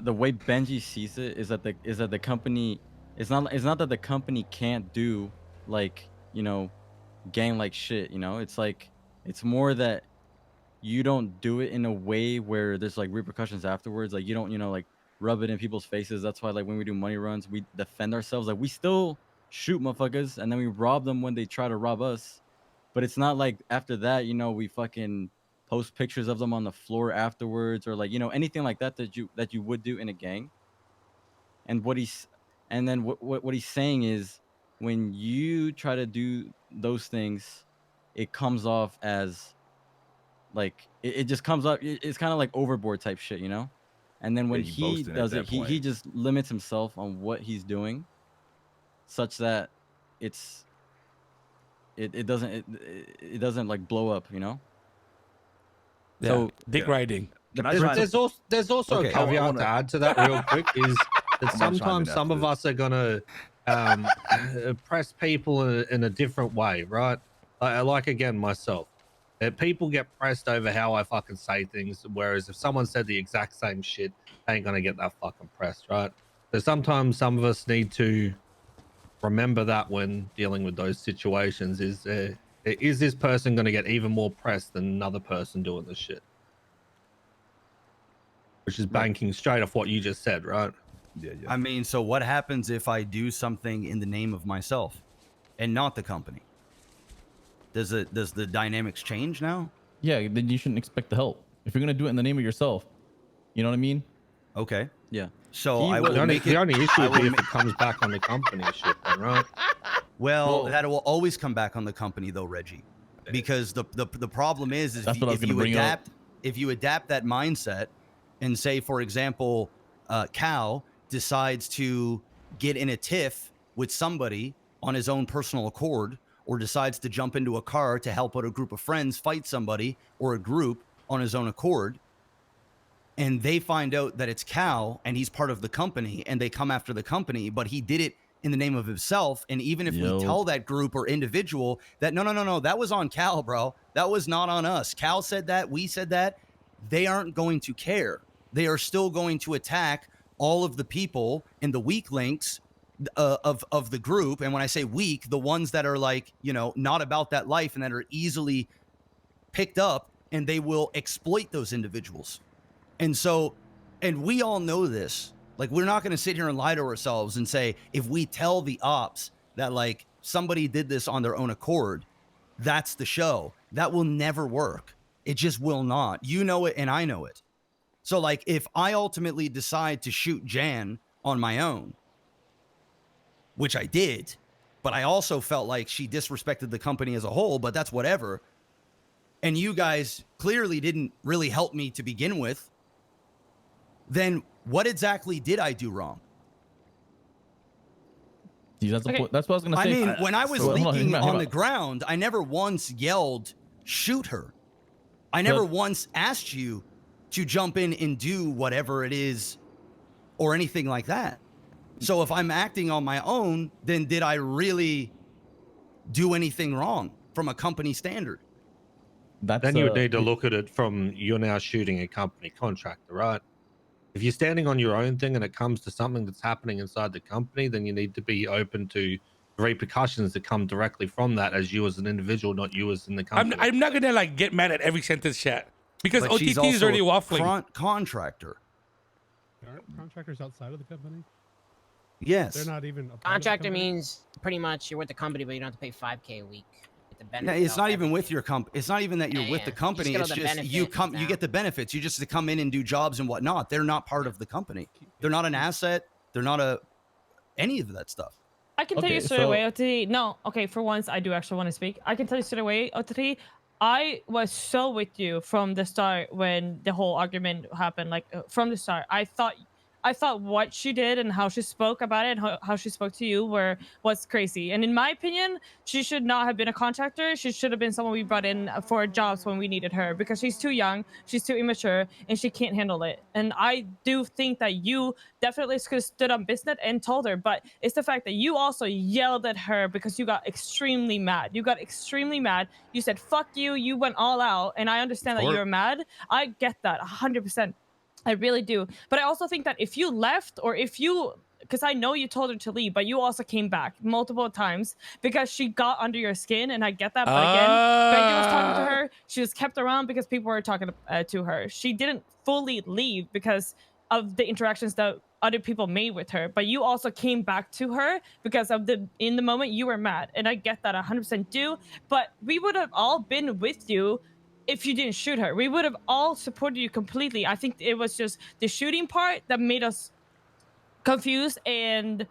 the way Benji sees it is that the company, it's not that the company can't do like, gang like shit, it's like, it's more that you don't do it in a way where there's like repercussions afterwards. Like you don't, like rub it in people's faces. That's why like when we do money runs, we defend ourselves. Like we still shoot motherfuckers and then we rob them when they try to rob us. But it's not like after that, we fucking post pictures of them on the floor afterwards, or like, anything like that that you would do in a gang. And what he's saying is, when you try to do those things, it comes off as like it just comes up. It's kind of like overboard type shit, And then when you he boasting at does it, that he point. just limits himself on what he's doing, such that it doesn't like blow up, Yeah. So dick riding. There's also Okay, a caveat to add to that real quick is that sometimes some of us are gonna press people in a different way, right? Like again, myself. People get pressed over how I fucking say things, whereas if someone said the exact same shit, they ain't gonna get that fucking pressed, right? So sometimes some of us need to remember that when dealing with those situations. Is this person gonna get even more pressed than another person doing this shit? Which is banking straight off what you just said, right? Yeah. I mean, so what happens if I do something in the name of myself and not the company? Does the dynamics change now? Yeah, then you shouldn't expect the help. If you're gonna do it in the name of yourself, you know what I mean? Okay. Yeah. So I will make it. The only issue would be if it comes back on the company shit, then, right? Well, that will always come back on the company, though, Reggie, because the problem is if you adapt that mindset and say, for example, Cal decides to get in a tiff with somebody on his own personal accord, or decides to jump into a car to help out a group of friends fight somebody or a group on his own accord, and they find out that it's Cal and he's part of the company and they come after the company, but he did it in the name of himself. And even if we tell that group or individual that, no, that was on Cal, bro, that was not on us. Cal said that, we said that, they aren't going to care. They are still going to attack all of the people and the weak links of the group. And when I say weak, the ones that are like, not about that life and that are easily picked up, and they will exploit those individuals. And so, and we all know this, like, we're not going to sit here and lie to ourselves and say, if we tell the ops that like somebody did this on their own accord, that's the show. That will never work. It just will not. You know it and I know it. So like, if I ultimately decide to shoot Jan on my own, which I did, but I also felt like she disrespected the company as a whole, but that's whatever. And you guys clearly didn't really help me to begin with. Then what exactly did I do wrong? That's what I was going to say. I mean, when I was leaking on the ground, I never once yelled, shoot her. I never once asked you to jump in and do whatever it is or anything like that. So if I'm acting on my own, then did I really do anything wrong from a company standard? Then you would need to look at it from, you're now shooting a company contractor, right? If you're standing on your own thing and it comes to something that's happening inside the company, then you need to be open to repercussions that come directly from that, as you as an individual, not you as in the company. I'm not gonna like get mad at every sentence, chat, because But she's OTT is also already waffling. Contractor. Aren't contractors outside of the company? Yes. They're not even a part Contractor of the company? means pretty much you're with the company, but you don't have to pay $5K a week. No, it's not even with your company. It's not even that you're with the company. It's just you get the benefits. You just to come in and do jobs and whatnot. They're not part of the company. They're not an asset. They're not any of that stuff. I can tell you straight away, OTT. No, okay, for once, I do actually want to speak. I can tell you straight away, OTT, I was so with you from the start when the whole argument happened. Like, from the start, I thought what she did and how she spoke about it and how she spoke to you was crazy. And in my opinion, she should not have been a contractor. She should have been someone we brought in for jobs when we needed her, because she's too young, she's too immature, and she can't handle it. And I do think that you definitely could have stood on business and told her, but it's the fact that you also yelled at her because you got extremely mad. You got extremely mad. You said, fuck you. You went all out. And I understand that you're mad. I get that 100%. I really do. But I also think that if you left or if you, because I know you told her to leave, but you also came back multiple times because she got under your skin, and I get that. But again, Benji was talking to her. She was kept around because people were talking to her. She didn't fully leave because of the interactions that other people made with her. But you also came back to her because of in the moment you were mad, and I get that 100% do. But we would have all been with you if you didn't shoot her. We would have all supported you completely. I think it was just the shooting part that made us confused and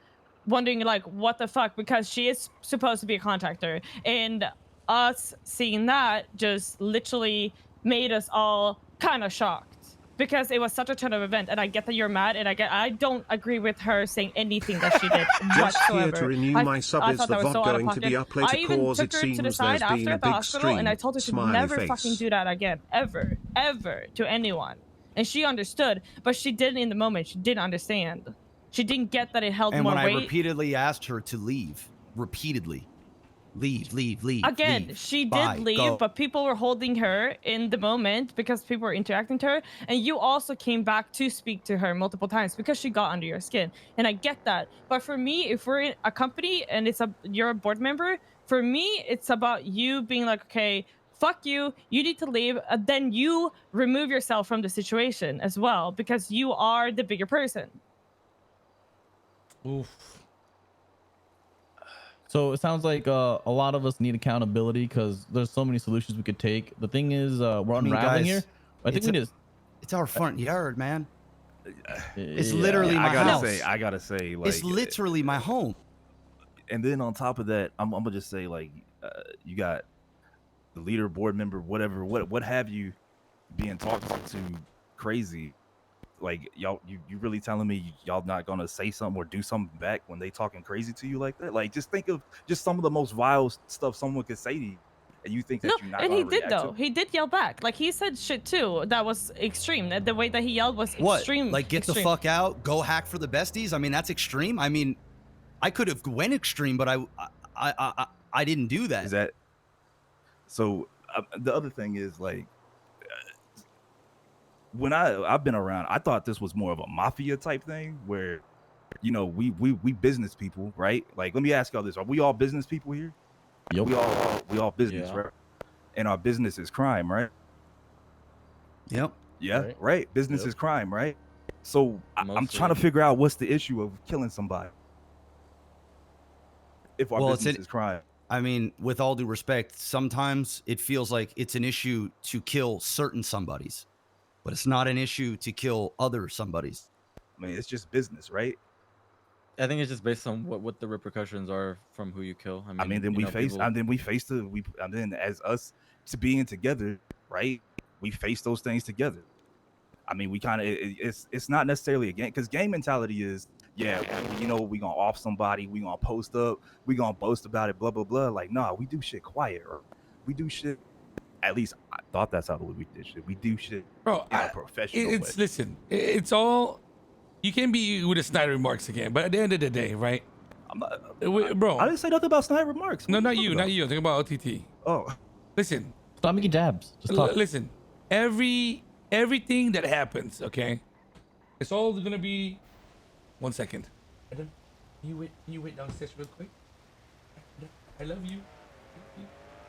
wondering like what the fuck, because she is supposed to be a contractor, and us seeing that just literally made us all kind of shocked because it was such a turn of event. And I get that you're mad, and I don't agree with her saying anything that she did Just here whatsoever. to renew my sub I is thought the that was VOD so out of going to pocket. be up later I even cause took it her to the seems side there's been after a at the big hospital, and I stream. told her to Smiley never face. fucking do that again, ever to anyone. And she understood, but she didn't in the moment. She didn't understand. She didn't get that it held And more when I weight. repeatedly asked her to leave, repeatedly, leave. Again, leave, she bye, did leave, go. but people were holding her in the moment because people were interacting to her. And you also came back to speak to her multiple times because she got under your skin. And I get that. But for me, if we're in a company and you're a board member, for me, it's about you being like, okay, fuck you, you need to leave. Then you remove yourself from the situation as well because you are the bigger person. Oof. So it sounds like a lot of us need accountability because there's so many solutions we could take. The thing is, we're unraveling here. I think we just. It's our front yard, man. It's Yeah. literally my house. I gotta say, like, it's literally my home. And then on top of that, I'm gonna just say, like, you got the leader, board member, whatever, what have you, being talked to crazy. Like, y'all, you really telling me y'all not gonna say something or do something back when they talking crazy to you like that? Like, just think of just some of the most vile stuff someone could say to you, and you think that you're not and gonna he did react though. to? He did yell back. Like he said shit too. That was extreme. The way that he yelled was extreme. What? Like, get extreme. the fuck out, go hack for the besties? I mean, that's extreme. I mean, I could have went extreme, but I didn't do that. Is that so? The other thing is, like, when I've been around, I thought this was more of a mafia type thing where, you know, we business people, right? Like, let me ask y'all this: are we all business people here? Yep. We all business, Yeah. right? And our business is crime, right? Yep. Yeah, right. Business Yep. is crime, right? So I'm Mostly. trying to figure out what's the issue of killing somebody if our Well, business is crime. I mean, with all due respect, sometimes it feels like it's an issue to kill certain somebodies, but it's not an issue to kill other somebodies. I mean, it's just business, right? I think it's just based on what the repercussions are from who you kill. I mean, then you we know, face, people- and then as us to being together, right? We face those things together. I mean, we kind of, it's not necessarily a game, because game mentality is, yeah, you know, we gonna off somebody, we gonna post up, we gonna boast about it, blah blah blah. Like, nah, we do shit quiet, or we do shit. At least I thought that's how we did shit. We do shit, Bro, in a professional way. listen, it's all, you can be with the Snyder remarks again, but at the end of the day, right? I'm not, Bro, I didn't say nothing about snide remarks. no, What not are you, talking not you. I'm talking about OTT. about? Oh, Listen, Stop making jabs. Just talk. listen. Everything that happens, okay? It's all gonna be. 1 second. Adam, can you wait downstairs real quick? I love you.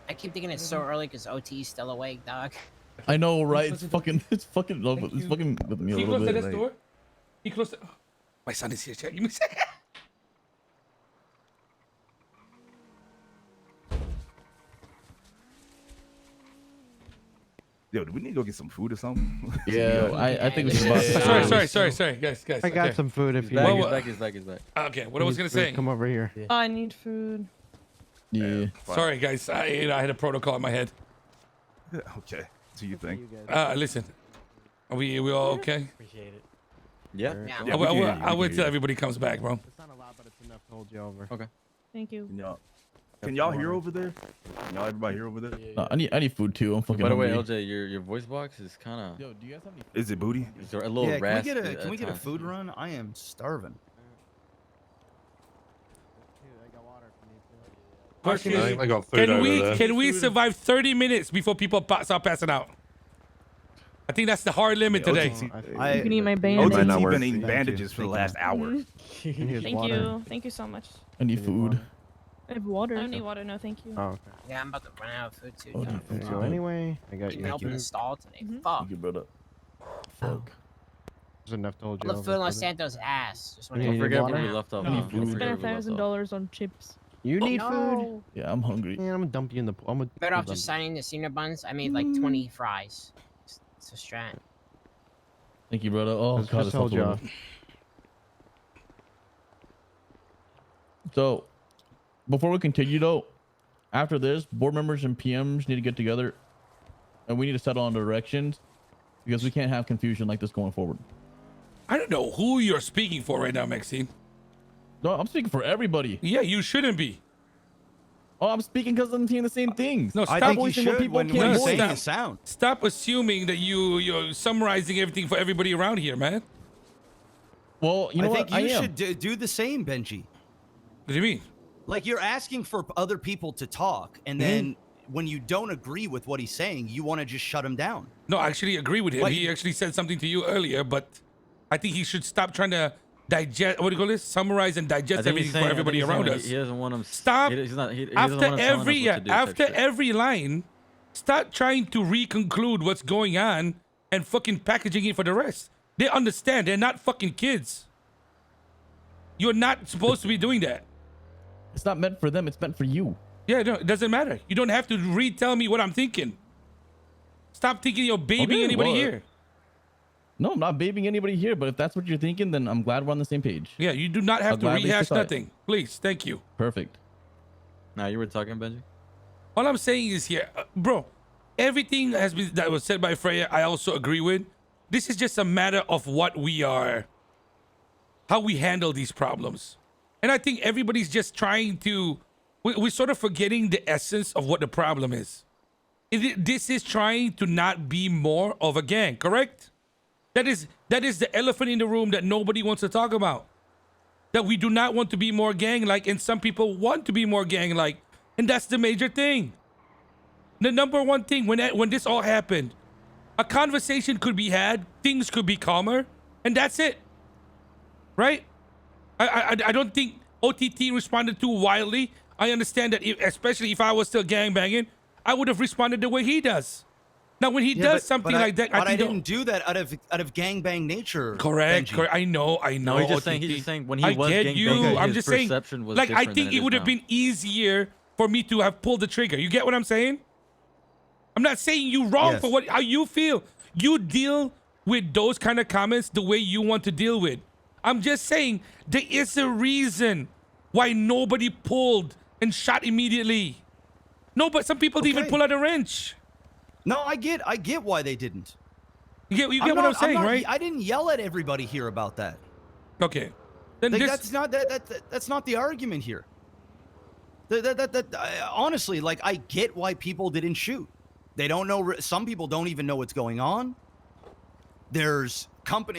I keep thinking it's so early because OT's still awake, dog. I know, right? It's fucking with me a He little closed bit. the door. He closed. My son is here. Check. Give me a second. yo, do we need to go get some food or something? Yeah, I think we should. Sorry, guys. I got okay. some food if He's you back, Well, he's well, back, he's back. Okay, what I was gonna say. Come over here. I need food. Yeah. Sorry, guys. I had a protocol in my head. Okay. Do you think? Listen. Are we all okay? Appreciate it. Yeah. Yeah. Yeah, we can hear you, we I'll can wait hear till you. everybody comes back, bro. It's not a lot, but it's enough to hold you over. Okay. Thank you. Can y'all hear over there? Can y'all everybody hear over there? I need food too. I'm fucking. By the way, hungry. LJ, your voice box is kind of Yo, do you guys have any? Is it booty? a little Yeah, raspy. can we get a at food times. run? I am starving. I got water if you need to. I got food over there. Can we survive 30 minutes before people start passing out? I think that's the hard limit today. OTC, You can eat my bandage. OTT not work. been eating Thank bandages you. for the Thank last hour. Mhm. Here's Thank water. you. Thank you so much. I need food. I have water. I don't need water. No, thank you. Oh, okay. Yeah, I'm about to run out of food too. Oh, John. dude, So anyway, I got We've you. been open the There's stall today. Mhm. Fuck. Thank you, brother. Fuck. enough to hold you All the over. food on brother. Santo's ass. Just want Yeah, to you Don't forget water? where we left off. I need Don't food. forget Spent where we left off. $1,000 on chips. You need food? No. Yeah, I'm hungry. Man, I'm gonna dump you in the pool. I'm gonna Better off dump just you. signing the Cena buns. I made like 20 fries. It's a strat. Thank you, brother. Oh Just- god, just it's hold you helpful. off. So, before we continue though, after this, board members and PMs need to get together, and we need to settle on directions because we can't have confusion like this going forward. I don't know who you're speaking for right now, Maxine. No, I'm speaking for everybody. Yeah, you shouldn't be. Oh, I'm speaking because I'm seeing the same things. No, I stop think you voicing what should people when can't you're voice. saying Stop. is sound. Stop assuming that you're summarizing everything for everybody around here, man. Well, you know I think what? you I am. should do the same, Benji. What do you mean? Like you're asking for other people to talk, and then when you don't agree with what he's saying, you want to just shut him down. No, I actually agree with him. Like- He actually said something to you earlier, but I think he should stop trying to digest. What do you call this? Summarize and I digest think he's everything saying- for I think everybody he's saying around that us. He doesn't want him. Stop. He doesn't want him After telling us every what to do type after shit. every line, start trying to reconclude what's going on and fucking packaging it for the rest. They understand. They're not fucking kids. You're not supposed to be doing that. It's not meant for them. It's meant for you. Yeah, no, it doesn't matter. You don't have to retell me what I'm thinking. Stop thinking you're babying Okay, anybody well, here. No, I'm not babying anybody here. But if that's what you're thinking, then I'm glad we're on the same page. Yeah, you do not I'll have to gladly rehash decide. nothing. Please, thank you. Perfect. Now you were talking, Benji. All I'm saying is here, bro, everything that was said by Freya, I also agree with. This is just a matter of what we are, how we handle these problems. And I think everybody's just trying to, we're sort of forgetting the essence of what the problem is. This is trying to not be more of a gang, correct? That is the elephant in the room that nobody wants to talk about. That we do not want to be more gang-like, and some people want to be more gang-like. And that's the major thing. The number one thing when this all happened, a conversation could be had, things could be calmer, and that's it. Right? I don't think OTT responded too wildly. I understand that, especially if I was still gangbanging, I would have responded the way he does. Now, when he does something like that, but I think didn't do that out of gangbang nature. Correct, Benji. correct. I know. No, he's just saying. OTT. He's just saying when he I was get gangbanging, you. I'm his just saying. perception was Like, I different think than it would have now. been easier for me to have pulled the trigger. You get what I'm saying? I'm not saying you wrong Yes. for how you feel. You deal with those kind of comments the way you want to deal with. I'm just saying there is a reason why nobody pulled and shot immediately. No, but some people didn't even Okay. pull out a wrench. No, I get why they didn't. You get what I'm saying, right? I didn't yell at everybody here about that. Okay. Then Like, this, that's not the argument here. Honestly, like, I get why people didn't shoot. They don't know. Some people don't even know what's going on. There's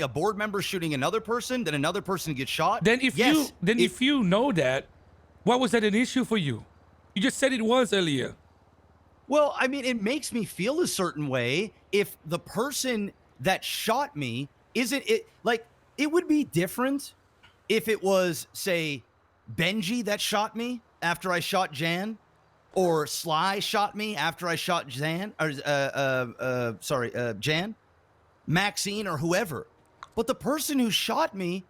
a board member shooting another person, then another person gets shot. Then if you know that, why was that an issue for you? You just said it was earlier. Well, I mean, it makes me feel a certain way if the person that shot me isn't it. Like, it would be different if it was, say, Benji that shot me after I shot Jan, or Sly shot me after I shot Jan, or Jan, Maxine, or whoever. But the person who shot me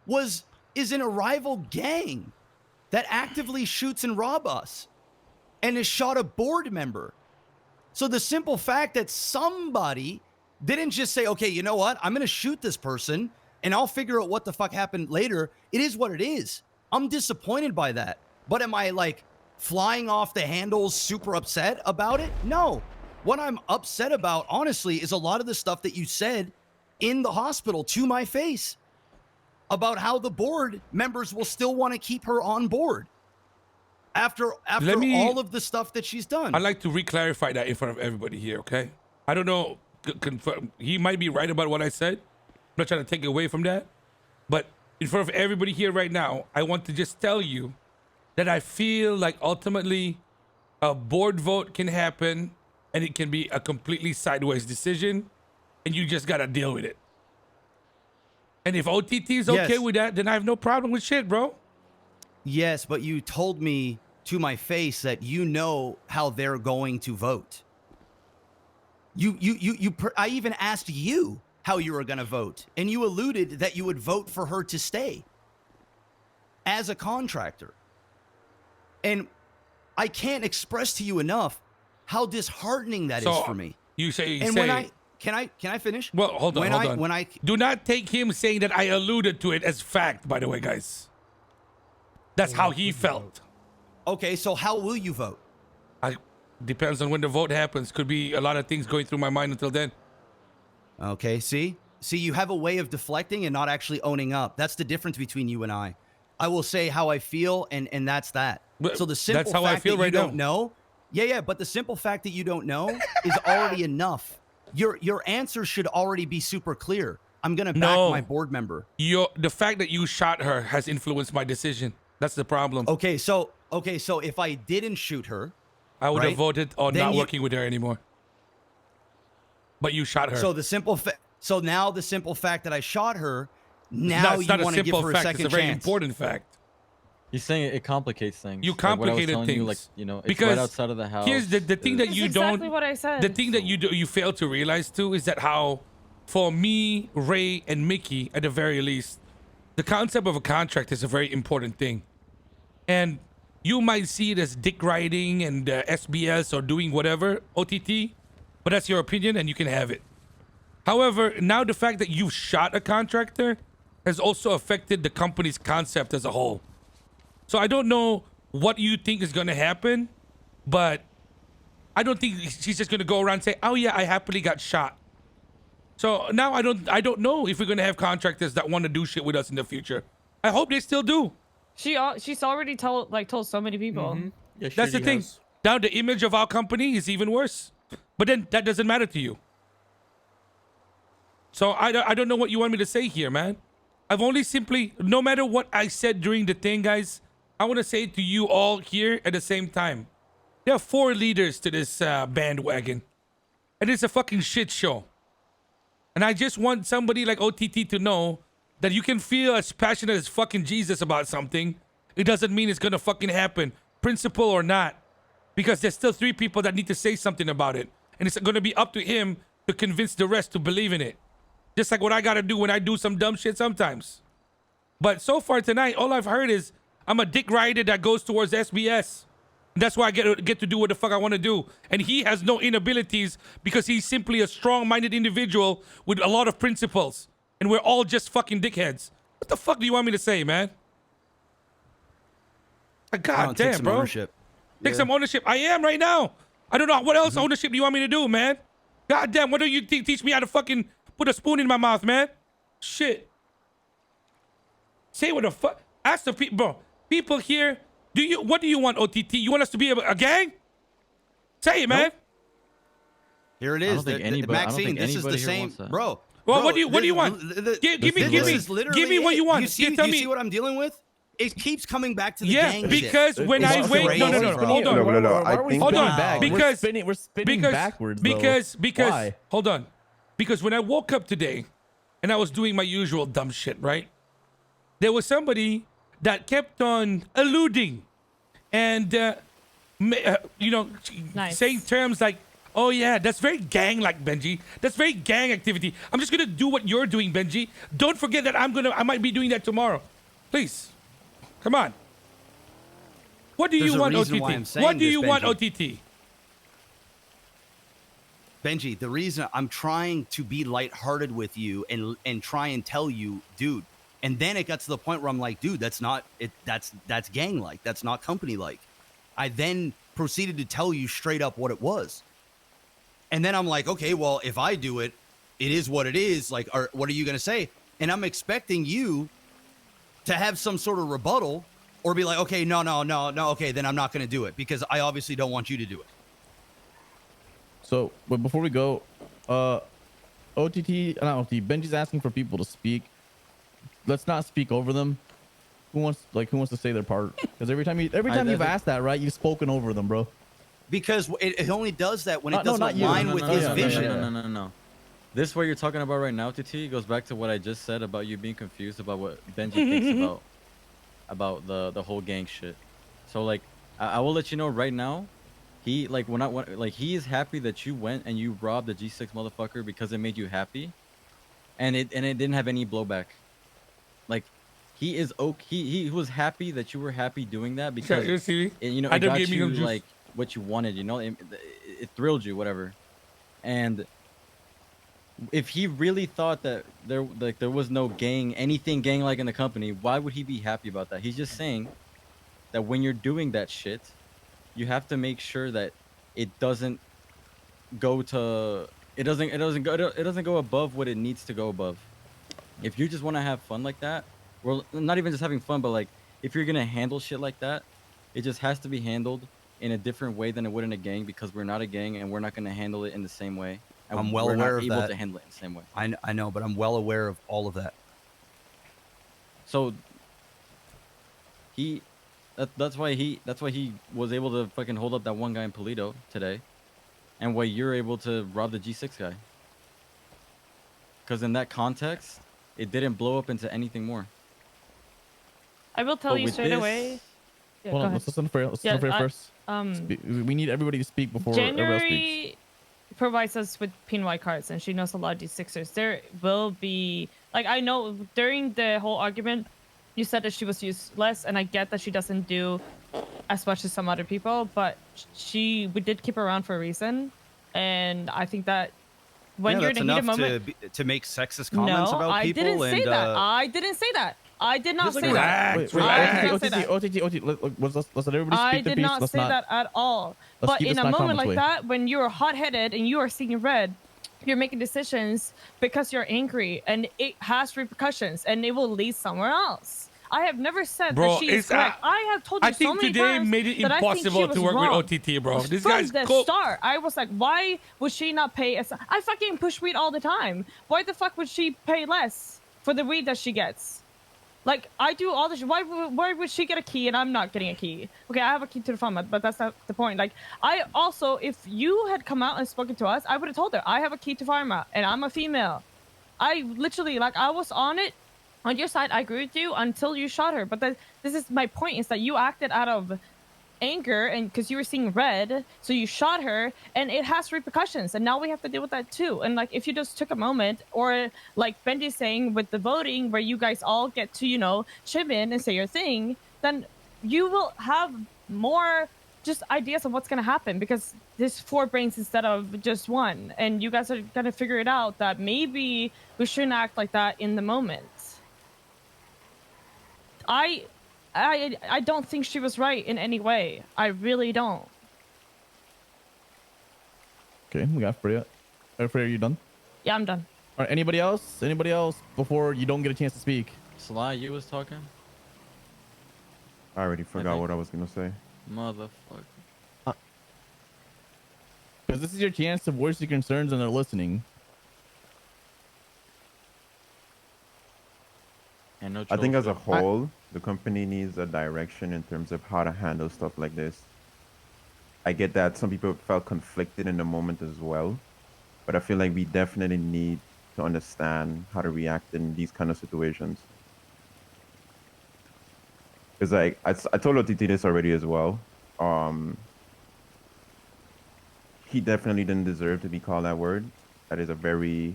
is in a rival gang that actively shoots and rob us, and has shot a board member. So the simple fact that somebody didn't just say, okay, you know what? I'm going to shoot this person and I'll figure out what the fuck happened later. It is what it is. I'm disappointed by that. But am I like flying off the handles, super upset about it? No. What I'm upset about, honestly, is a lot of the stuff that you said in the hospital to my face about how the board members will still want to keep her on board after all of the stuff that she's done. I'd like to re-clarify that in front of everybody here, okay? I don't know, confirm. He might be right about what I said. I'm not trying to take away from that. But in front of everybody here right now, I want to just tell you that I feel like ultimately a board vote can happen and it can be a completely sideways decision. and you just gotta deal with it. And if OTT is okay Yes. with that, then I have no problem with shit, bro. Yes, but you told me to my face that you know how they're going to vote. I even asked you how you were going to vote, and you alluded that you would vote for her to stay as a contractor. And I can't express to you enough how disheartening that is for me. You say, Can I finish? Well, hold on, hold on. When I do not take him saying that I alluded to it as fact, by the way, guys. That's how he felt. Okay, so how will you vote? Depends on when the vote happens. Could be a lot of things going through my mind until then. Okay, see, you have a way of deflecting and not actually owning up. That's the difference between you and I. I will say how I feel, and that's that. So the simple That's how I fact feel that you right don't now. know, yeah, but the simple fact that you don't know is already enough. Your answer should already be super clear. I'm gonna back my board member. The fact that you shot her has influenced my decision. That's the problem. Okay, so if I didn't shoot her, I would have voted on then not working with her anymore. But you shot her. So now the simple fact that I shot her, now you want to give her a second chance. It's a very important fact. He's saying it complicates things. You Like what I was complicated telling things. You, like, you know, it's because right outside of the house. Here's the thing that That's you exactly don't. what I said. The thing that you fail to realize too is that how, for me, Ray, and Mickey, at the very least, the concept of a contract is a very important thing. And you might see it as dick riding and SBS or doing whatever, OTT, but that's your opinion and you can have it. However, now the fact that you've shot a contractor has also affected the company's concept as a whole. So I don't know what you think is going to happen, but I don't think she's just going to go around and say, oh yeah, I happily got shot. So now I don't know if we're going to have contractors that want to do shit with us in the future. I hope they still do. She's already told so many people. Yeah, That's the thing. Now the image of our company is even worse. But then that doesn't matter to you. So I don't know what you want me to say here, man. I've only simply, no matter what I said during the thing, guys, I want to say it to you all here at the same time. There are 4 leaders to this bandwagon. And it's a fucking shit show. And I just want somebody like OTT to know that you can feel as passionate as fucking Jesus about something. It doesn't mean it's gonna fucking happen, principle or not. Because there's still 3 people that need to say something about it. And it's gonna be up to him to convince the rest to believe in it. Just like what I gotta do when I do some dumb shit sometimes. But so far tonight, all I've heard is I'm a dick rider that goes towards SBS. And that's why I get to do what the fuck I want to do. And he has no inabilities because he's simply a strong-minded individual with a lot of principles. And we're all just fucking dickheads. What the fuck do you want me to say, man? God damn, bro. Ownership. Take some ownership. I am right now. I don't know what else ownership do you want me to do, man? God damn, why don't you teach me how to fucking put a spoon in my mouth, man? Shit. Say what the fuck. Ask the people, bro. People here, what do you want, OTT? You want us to be a gang? Say it, man. Nope. Here it is. I don't think anybody, Maxine, this is the here same, wants that. bro. Well, bro, what do you want? Give me what you want. You see, Tell you me. see what I'm dealing with? It keeps coming back to the Yeah, gang because shit. when It's I wait, no, crazy, bro. hold on. No, Why are we I think Hold spinning on, back? because- we're spinning backwards. Though. Because Why? hold on. Because when I woke up today and I was doing my usual dumb shit, right? There was somebody that kept on alluding and Nice. saying terms like, oh yeah, that's very gang-like, Benji. That's very gang activity. I'm just gonna do what you're doing, Benji. Don't forget that I might be doing that tomorrow. Please. Come on. What do There's you a want, reason why I'm OTT? saying What do this, you want, Benji. OTT? Benji, the reason I'm trying to be lighthearted with you and try and tell you, dude, and then it got to the point where I'm like, dude, that's not it. That's gang like. That's not company like. I then proceeded to tell you straight up what it was. And then I'm like, okay, well, if I do it, it is what it is. Like, or what are you going to say? And I'm expecting you to have some sort of rebuttal or be like, okay, no. Okay, then I'm not going to do it because I obviously don't want you to do it. So, but before we go, Benji's asking for people to speak. Let's not speak over them. Who wants to say their part? Because every time you've asked that, right, you've spoken over them, bro. Because it only does that when it No, doesn't not you. align No, with no, his no, vision. No. This what you're talking about right now, TT, goes back to what I just said about you being confused about what Benji thinks about the whole gang shit. So like, I will let you know right now. He like he is happy that you went and you robbed the G6 motherfucker because it made you happy, and it didn't have any blowback. Like, he is okay. He was happy that you were happy doing that because you know, it got you like what you wanted. You know, it thrilled you, whatever. And if he really thought that there was no anything gang like in the company, why would he be happy about that? He's just saying that when you're doing that shit, you have to make sure that it doesn't go above what it needs to go above. If you just want to have fun like that, well, not even just having fun, but like if you're gonna handle shit like that, it just has to be handled in a different way than it would in a gang, because we're not a gang and we're not gonna handle it in the same way. And I'm well aware of that. We're not able to handle it in the same way. I know, but I'm well aware of all of that. So that's why he was able to fucking hold up that one guy in Polito today, and why you're able to rob the G6 guy. Because in that context, it didn't blow up into anything more. I will tell you straight away. Yeah, hold on, let's listen for first. We need everybody to speak before everyone else speaks. January provides us with PNY cards, and she knows a lot of these Sixers. There will be, like, I know during the whole argument, you said that she was useless, and I get that she doesn't do as much as some other people, but we did keep her around for a reason, and I think that when you're in a heated moment, to make sexist comments about people. I didn't say that. I didn't say that. I did not say that. Wait, OTT, let's let everybody speak I the did piece. not say that at all. But in a moment like that, when you're hot-headed and you are seeing red, you're making decisions because you're angry, and it has repercussions, and it will lead somewhere else. I have never said that she is correct. I have told you so many times. I think today made it impossible to work with OTT, bro. This guy's from the start, I was like, why would she not pay? I fucking push weed all the time. Why the fuck would she pay less for the weed that she gets? Like, I do all this. Why would she get a key and I'm not getting a key? Okay, I have a key to the farm, but that's not the point. Like, I also, if you had come out and spoken to us, I would have told her, I have a key to Pharma and I'm a female. I literally, like, I was on it. On your side, I agree with you until you shot her. But this is my point, is that you acted out of anger and because you were seeing red, so you shot her, and it has repercussions, and now we have to deal with that too. And like, if you just took a moment, or like Benji's saying with the voting, where you guys all get to, you know, chime in and say your thing, then you will have more just ideas of what's going to happen, because there's 4 brains instead of just 1, and you guys are going to figure it out that maybe we shouldn't act like that in the moment. I don't think she was right in any way. I really don't. Okay, we got Freya. Freya, are you done? Yeah, I'm done. All right, anybody else? Anybody else before you don't get a chance to speak? Sly, you was talking? I already forgot what I was going to say. Motherfucker. Because this is your chance to voice your concerns, and they're listening. I think as a whole, the company needs a direction in terms of how to handle stuff like this. I get that some people felt conflicted in the moment as well, but I feel like we definitely need to understand how to react in these kind of situations. Because like I told OTT this already as well. He definitely didn't deserve to be called that word. That is a very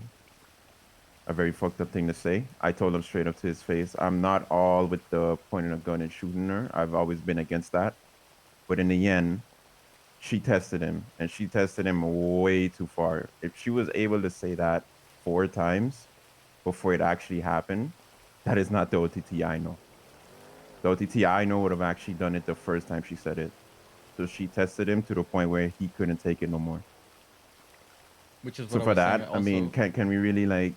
fucked up thing to say. I told him straight up to his face, I'm not all with the pointing a gun and shooting her. I've always been against that. But in the end, she tested him, and she tested him way too far. If she was able to say that 4 times before it actually happened, that is not the OTT I know. The OTT I know would have actually done it the first time she said it. So she tested him to the point where he couldn't take it no more. Which is what so for that, I mean, can we really, like,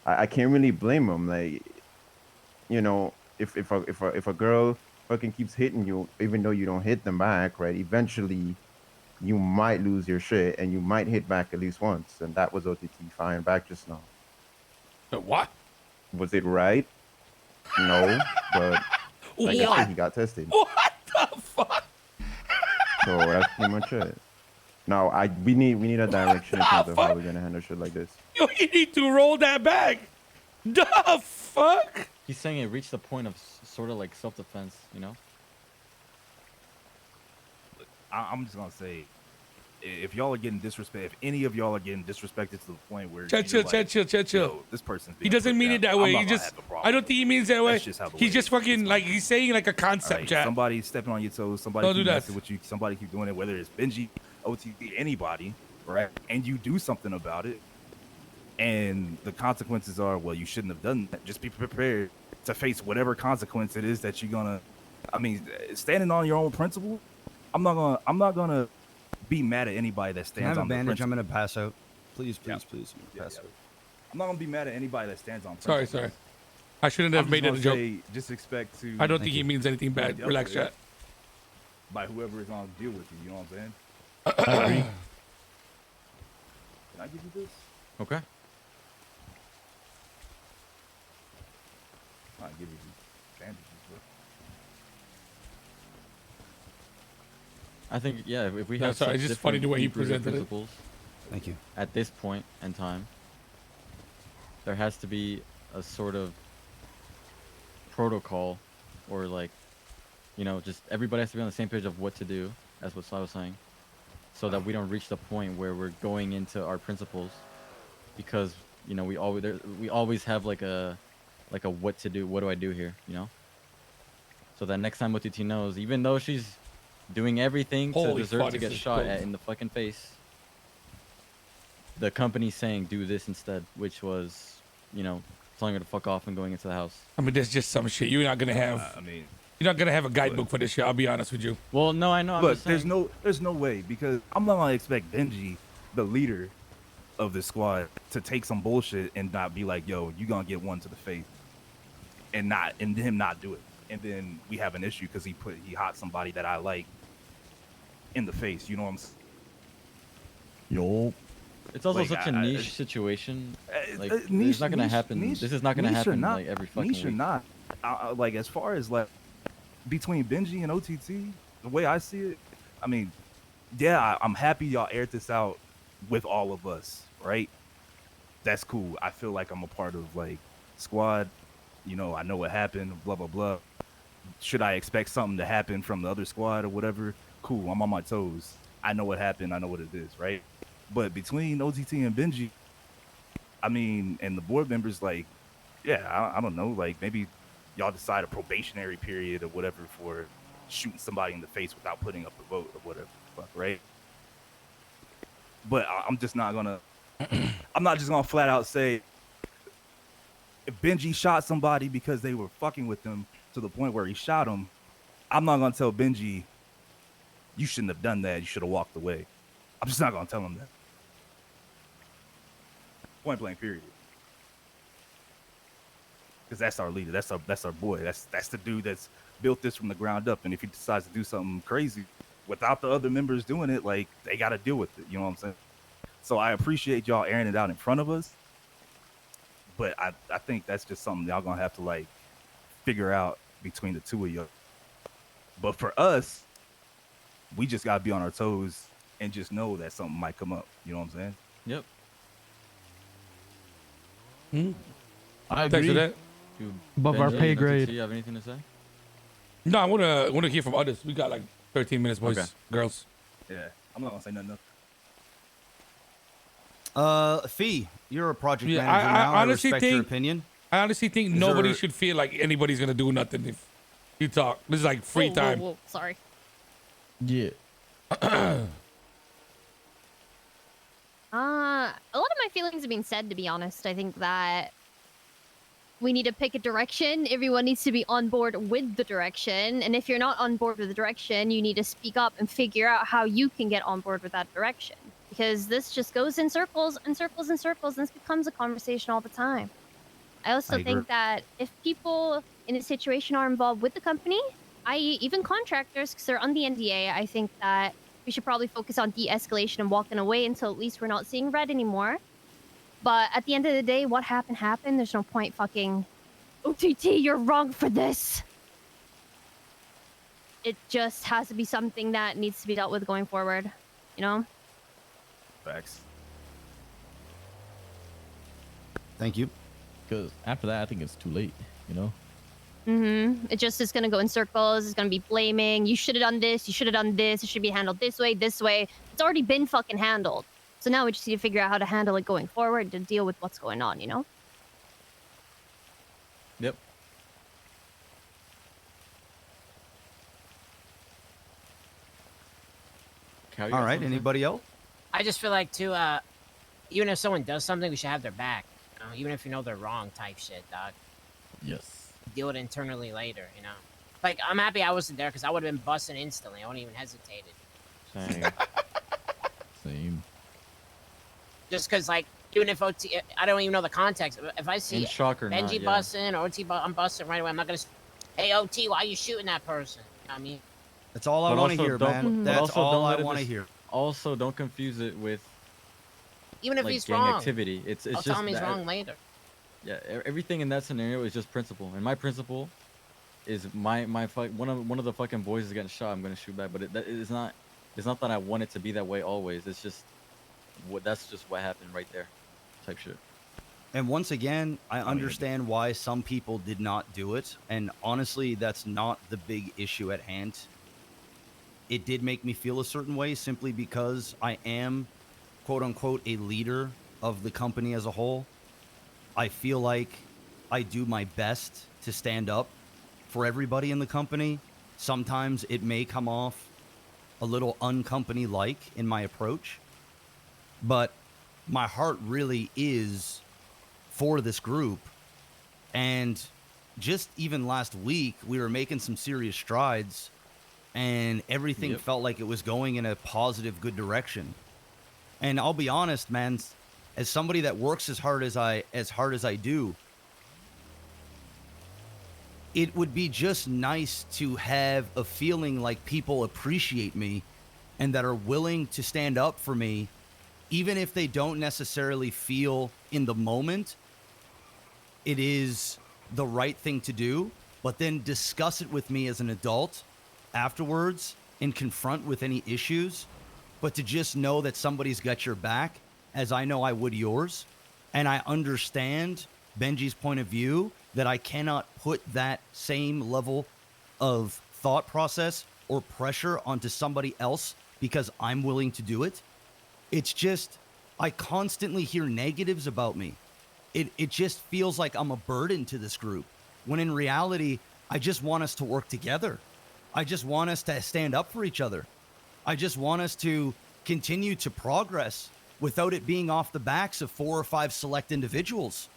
I can't really blame him. Like, you know, if a girl fucking keeps hitting you, even though you don't hit them back, right? Eventually, you might lose your shit, and you might hit back at least once. And that was OTT firing back just now. What? Was it right? No, but like I said, he got tested. What the fuck? So that's pretty much it. No, we need a direction in terms of how Fuck. we're gonna handle shit like this. Yo, you need to roll that back. The fuck? He's saying it reached the point of sort of like self-defense, you know? I'm just gonna say, if y'all are getting disrespect, if any of y'all are getting disrespected to the point where Chill. yo, this person's He being doesn't put mean down, it that I'm way. not He gonna just, have a problem I don't with think he it. means that way. That's just how the He's way just it is. fucking like he's saying like a All concept, right, chat. somebody stepping on your toes, somebody Don't keep do that. messing with you, somebody keep doing it, whether it's Benji, OTT, anybody, right? And you do something about it, and the consequences are, well, you shouldn't have done that. Just be prepared to face whatever consequence it is that you're gonna. I mean, standing on your own principle. I'm not gonna be mad at anybody that Can I have stands a on the bandage? I'm principle. gonna pass out. Please, Yeah. please. Pass out. I'm not gonna be mad at anybody that stands on Sorry. principle. I shouldn't I'm have just made it a gonna joke. say, just expect to. I don't think he means anything bad. Dealt Relax, with chat. by whoever is gonna deal with you. You know what I'm saying? I agree. Can I give you this? Okay. I'll give you these bandages, bro. I think, yeah, if we No, have sorry, such it's just funny the way he deep-rooted presented it. principles Thank you. at this point in time, there has to be a sort of protocol, or like, you know, just everybody has to be on the same page of what to do. That's what Sly was saying, so that we don't reach the point where we're going into our principles, because you know we always have like a what to do, what do I do here, you know. So that next time OTT knows, even though she's doing everything to Holy deserve fuck, to this get is shot close. at in the fucking face, the company's saying do this instead, which was, you know, telling her to fuck off and going into the house. I mean, there's just some shit you're not gonna have. I mean, You're not gonna have a guidebook for this shit. I'll be honest with you. Well, no, I know. I'm look, just saying. there's no way, because I'm not gonna expect Benji, the leader of the squad, to take some bullshit and not be like, yo, you gonna get one to the face, and him not do it, and then we have an issue because he hot somebody that I like in the face. You know what I'm saying? Yo. It's also Like, such a niche situation. Like, it's Niche- not gonna niche- happen. niche- This is not gonna niche or happen not- like every fucking niche or week. not. Like, as far as like between Benji and OTT, the way I see it, I mean, yeah, I'm happy y'all aired this out with all of us, right? That's cool. I feel like I'm a part of like squad. You know, I know what happened. Blah blah blah. Should I expect something to happen from the other squad or whatever? Cool. I'm on my toes. I know what happened. I know what it is, right? But between OTT and Benji, I mean, and the board members, like, yeah, I don't know, like maybe y'all decide a probationary period or whatever for shooting somebody in the face without putting up a vote or whatever, fuck, right? But I'm just not gonna, I'm not just gonna flat out say if Benji shot somebody because they were fucking with him to the point where he shot him. I'm not gonna tell Benji, you shouldn't have done that. You should have walked away. I'm just not gonna tell him that. Point blank, period. Because that's our leader. That's our boy. That's the dude that's built this from the ground up. And if he decides to do something crazy without the other members doing it, like, they got to deal with it. You know what I'm saying? So I appreciate y'all airing it out in front of us. But I think that's just something y'all gonna have to like figure out between the two of y'all. But for us, we just gotta be on our toes and just know that something might come up. You know what I'm saying? Yep. I Thanks for agree. that. You, Above our Benji, pay OTT, grade. you have anything to say? No, I wanna hear from others. We got like 13 minutes, boys, Okay. girls. Yeah. I'm not gonna say nothing else. Fee, you're a project Yeah, manager I now. I honestly respect your think- opinion. I honestly think Is nobody there- should feel like anybody's gonna do nothing if you talk. This is like free time. Whoa, sorry. Yeah. A lot of my feelings have been said, to be honest. I think that we need to pick a direction. Everyone needs to be on board with the direction. And if you're not on board with the direction, you need to speak up and figure out how you can get on board with that direction. Because this just goes in circles and circles and circles, and this becomes a conversation all the time. I also I agree. think that if people in a situation are involved with the company, i.e. even contractors, because they're on the NDA, I think that we should probably focus on de-escalation and walking away until at least we're not seeing red anymore. But at the end of the day, what happened. There's no point fucking, OTT, you're wrong for this. It just has to be something that needs to be dealt with going forward, you know? Facts. Thank you. Because after that, I think it's too late. You know. It just is gonna go in circles. It's gonna be blaming. You should have done this. You should have done this. It should be handled this way, this way. It's already been fucking handled. So now we just need to figure out how to handle it going forward to deal with what's going on, you know? Yep. All right. Anybody else? I just feel like too, even if someone does something, we should have their back. You know? Even if you know they're wrong, type shit, dog. Yes. Deal it internally later, you know. Like I'm happy I wasn't there because I would have been busting instantly. I wouldn't even hesitated. Same. Same. Just because, like, even if OT, I don't even know the context. If I see In shock or Benji not, yeah. busting or OT, I'm busting right away. I'm not gonna. Hey OT, why are you shooting that person? You know what I mean, That's all I But want to also hear, don't- man. but That's also all don't I let it want to dis- hear. Also, don't confuse it with even if like he's gang wrong, activity. It's I'll just tell him he's that- wrong later. Yeah, everything in that scenario is just principle, and my principle is one of the fucking boys is getting shot. I'm gonna shoot back, but it's not that I want it to be that way always. It's just that's just what happened right there, type shit. And once again, I understand why some people did not do it. And honestly, that's not the big issue at hand. It did make me feel a certain way simply because I am, quote unquote, a leader of the company as a whole. I feel like I do my best to stand up for everybody in the company. Sometimes it may come off a little uncompany-like in my approach, but my heart really is for this group. And just even last week, we were making some serious strides, and everything Yep. felt like it was going in a positive, good direction. And I'll be honest, man, as somebody that works as hard as I do, it would be just nice to have a feeling like people appreciate me and that are willing to stand up for me, even if they don't necessarily feel in the moment it is the right thing to do, but then discuss it with me as an adult afterwards and confront with any issues. But to just know that somebody's got your back, as I know I would yours, and I understand Benji's point of view, that I cannot put that same level of thought process or pressure onto somebody else because I'm willing to do it. It's just, I constantly hear negatives about me. It just feels like I'm a burden to this group, when in reality, I just want us to work together. I just want us to stand up for each other. I just want us to continue to progress without it being off the backs of 4 or 5 select individuals.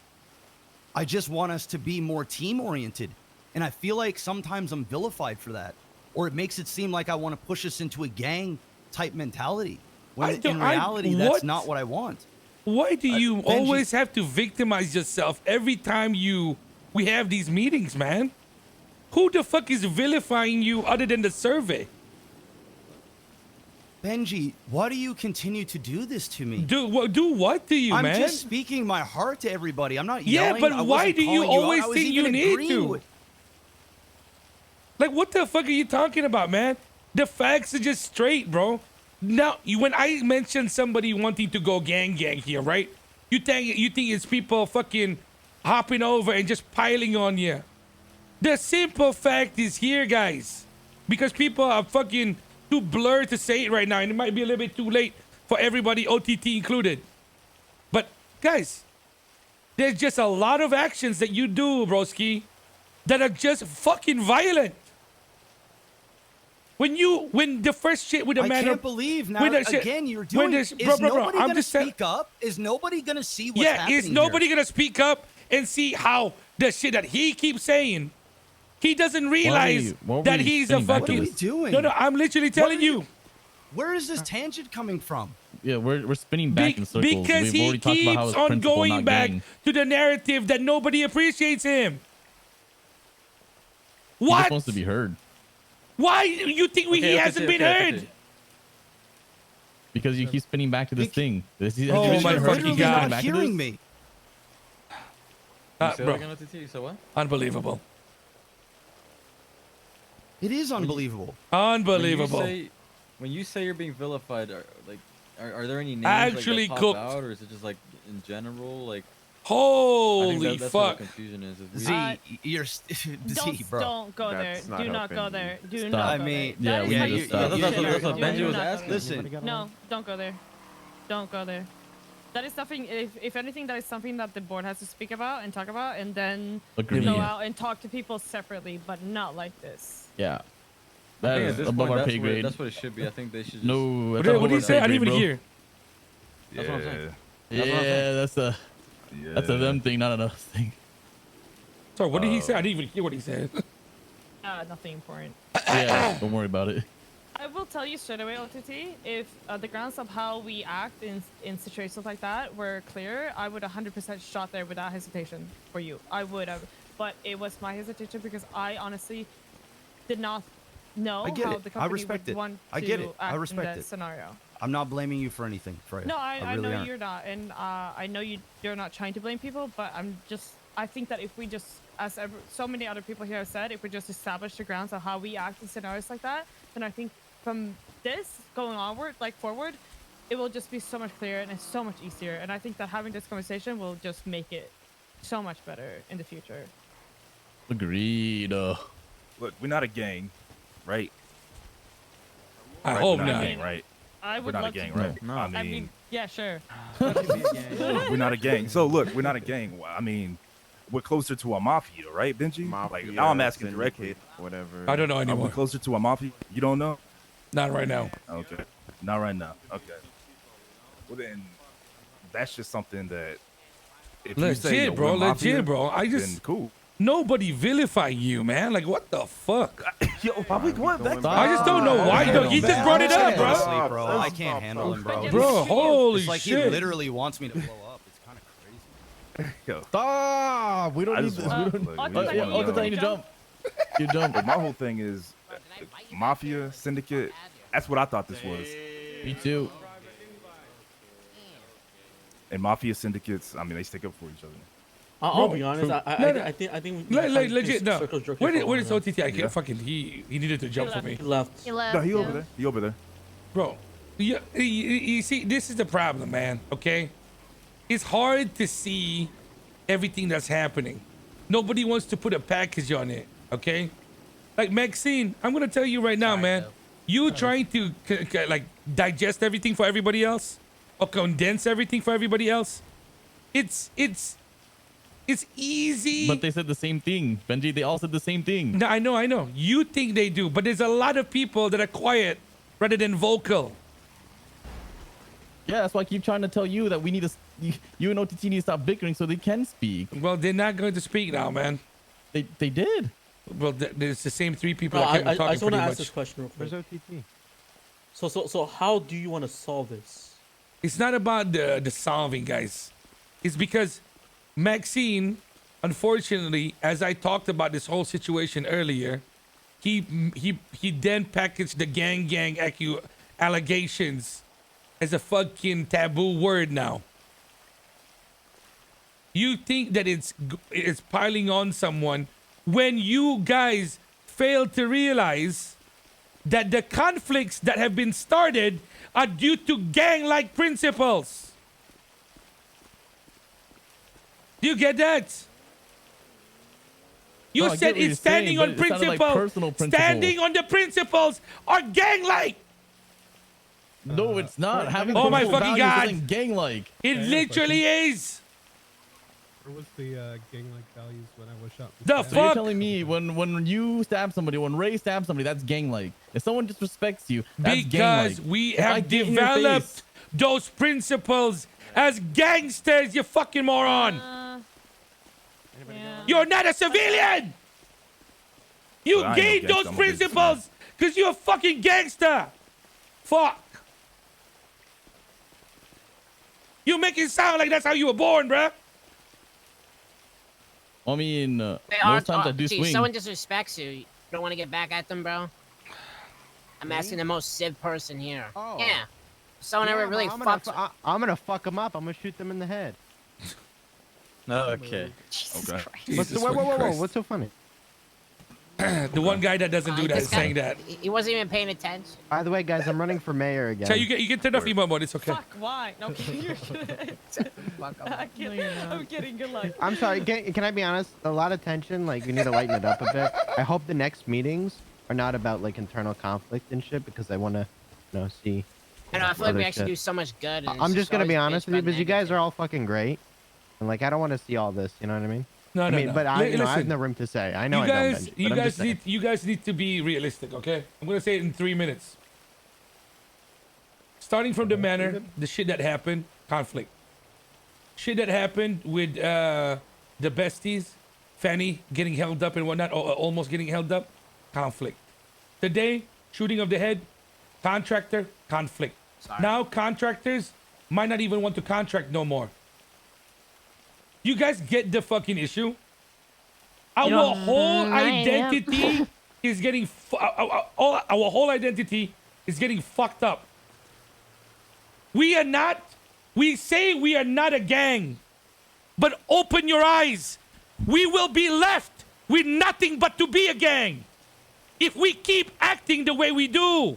I just want us to be more team-oriented. And I feel like sometimes I'm vilified for that. Or it makes it seem like I want to push us into a gang-type mentality. When in reality, that's not what I want. Why do you always have to victimize yourself every time we have these meetings, man? Who the fuck is vilifying you other than the survey? Benji, why do you continue to do this to me? Do what to you, man? I'm just speaking my heart to everybody. I'm not Yeah, yelling. but why do you always think you need to? Like, what the fuck are you talking about, man? The facts are just straight, bro. Now, when I mention somebody wanting to go gang here, right? You think it's people fucking hopping over and just piling on you. The simple fact is here, guys. Because people are fucking too blurred to say it right now, and it might be a little bit too late for everybody, OTT included. But, guys, there's just a lot of actions that you do, broski, that are just fucking violent. When the first shit with the man, I can't believe now again you're doing. Is nobody gonna speak up? Is nobody gonna see what's happening? Yeah, is nobody gonna speak up and see how the shit that he keeps saying? He doesn't realize that he's a fucking. What are we doing? No, I'm literally telling you. Where is this tangent coming from? Yeah, we're spinning back in circles. Because he keeps on going back to the narrative that nobody appreciates him. What? He just wants to be heard. Why you think he hasn't been heard? Because you keep spinning back to this thing. Oh my fucking god! Not hearing me. Bro. So what? Unbelievable. It is unbelievable. Unbelievable. When you say you're being vilified, or like, are there any names Actually like, that cooked. pop out, or is it just like in general? Like, holy I think that's fuck! Where the confusion is. If we- Z, you're Z, bro. Don't go there. That's not Do not helping go you. there. Do Stop. not I go mean, there. yeah, That is we how need to you stop. should That's do what it. Benji Do was not go asking. there. Listen, No, don't go there. Don't go there. That is something. If anything, that is something that the board has to speak about and talk about, and then Agreed. go out and talk to people separately, but not like this. Yeah. I That think is at this above point, our that's pay where- grade. That's what it should be. I think they should. Just, No, that's What above did he our say? pay I didn't grade, even bro. hear. That's what I'm saying. Yeah, that's a them thing, not another thing. Sorry, what did he say? I didn't even hear what he said. Nothing important. Yeah, don't worry about it. I will tell you straight away, OTT, if the grounds of how we act in situations like that were clear, I would 100% shot there without hesitation for you. I would have. But it was my hesitation because I honestly did not know I get how it. the I company respect would it. want I to get it. I act in respect that it. scenario. I'm not blaming you for anything, Freya. No, I really know aren't. you're not, and I know you're not trying to blame people, but I think that if we just, as so many other people here have said, if we just establish the grounds of how we act in scenarios like that, then I think from this going onward, like forward, it will just be so much clearer and it's so much easier. And I think that having this conversation will just make it so much better in the future. Agreed. Look, we're not a gang, right? I Right, hope we're not not. a gang, right? I We're would not a love gang, to. right? No. I mean, yeah, sure. we're not a gang. So look, we're not a gang. I mean, we're closer to a mafia, right, Benji? Like now I'm asking directly. Whatever. I don't know Are we anymore. closer to a mafia? You don't know? Not right now. Okay. Not right now. Okay. Well then, that's just something that. If you say, Legit, yo, bro. we're mafia, Legit, bro. I then just cool. nobody vilify you, man. Like what the fuck? Yo, why we going back? I just don't know why. He just brought it up, bro. Honestly, bro, I can't handle him, bro. Bro, holy It's like he shit. literally wants me to blow up. It's kind of crazy. Yo, Stop! We don't I need just this. want- We don't. look, we I'll just take wanna it. I'll know. tell you to jump. You jump. But my whole thing is mafia syndicate. That's what I thought this was. Me too. And mafia syndicates, I mean, they stick up for each other. I'll be honest. No, no. I think we Legit, no. Where is OTT? I can't Yeah. fucking. He needed to jump for me. He left. He left. No, he yeah. over there. He over there. Bro, you see, this is the problem, man. Okay, it's hard to see everything that's happening. Nobody wants to put a package on it. Okay, like Maxine, I'm gonna tell you right now, man. You trying to like digest everything for everybody else, or condense everything for everybody else. It's easy. But they said the same thing, Benji. They all said the same thing. No, I know. You think they do, but there's a lot of people that are quiet rather than vocal. Yeah, that's why I keep trying to tell you that we need to. You and OTT need to stop bickering so they can speak. Well, they're not going to speak now, man. They did. Well, it's the same three people No, that I kept talking just want pretty to ask much. this question real Where's quick. OTT? So how do you want to solve this? It's not about the solving, guys. It's because Maxine, unfortunately, as I talked about this whole situation earlier, he then packaged the gang allegations as a fucking taboo word now. You think that it's piling on someone when you guys fail to realize that the conflicts that have been started are due to gang-like principles. Do you get that? You No, I get said what you're it's standing saying, on but it sounded like principle. personal principle. Standing on the principles are gang-like. No, it's not. Having Oh my personal fucking values God. isn't gang-like. It literally is. Where was the gang-like values when I was shot? The So you're fuck? telling me when you stab somebody, when Ray stabs somebody, that's gang-like. If someone disrespects you, that's Because gang-like. we If I have get in your developed face- those principles as gangsters, you fucking moron. Yeah. You're not a civilian. You Well, I ain't no gained gangster, those I'm a principles because you're a fucking gangster. Fuck. You make it sound like that's how you were born, bruh. I mean, Hey, most times I do gee, swing. someone disrespects you. You don't want to get back at them, bro? I'm asking the most civ person here. Oh. Yeah. Someone ever really fucks. I'm gonna fuck them up. I'm gonna shoot them in the head. Okay. Jesus Okay. Christ. Jesus Whoa, fucking Christ. what's so funny? The one guy that doesn't do that is saying that. He wasn't even paying attention. By the way, guys, I'm running for mayor again. Chat, you can turn off emote mode. It's okay. Fuck, why? No, you're good. I'm kidding. Good luck. I'm sorry. Can I be honest? A lot of tension. Like, we need to lighten it up a bit. I hope the next meetings are not about like internal conflict and shit, because I want to, see. I know. I feel like we actually do so much good. And I'm just gonna be honest with you, because you guys negative. are all fucking great, and like I don't want to see all this. You know what I mean? No, I mean, no. but I have Listen, no room to say. I know you I don't. guys, Benji, but I'm just saying. you guys need to be realistic, okay? I'm gonna say it in 3 minutes. Starting from the manner, the shit that happened, conflict. Shit that happened with the besties, Fanny getting held up and whatnot, or almost getting held up, conflict. Today, shooting of the head, contractor, conflict. Now contractors might not even want to contract no more. You guys get the fucking issue? Our whole identity is getting our whole identity is getting fucked up. We say we are not a gang, but open your eyes. We will be left with nothing but to be a gang if we keep acting the way we do.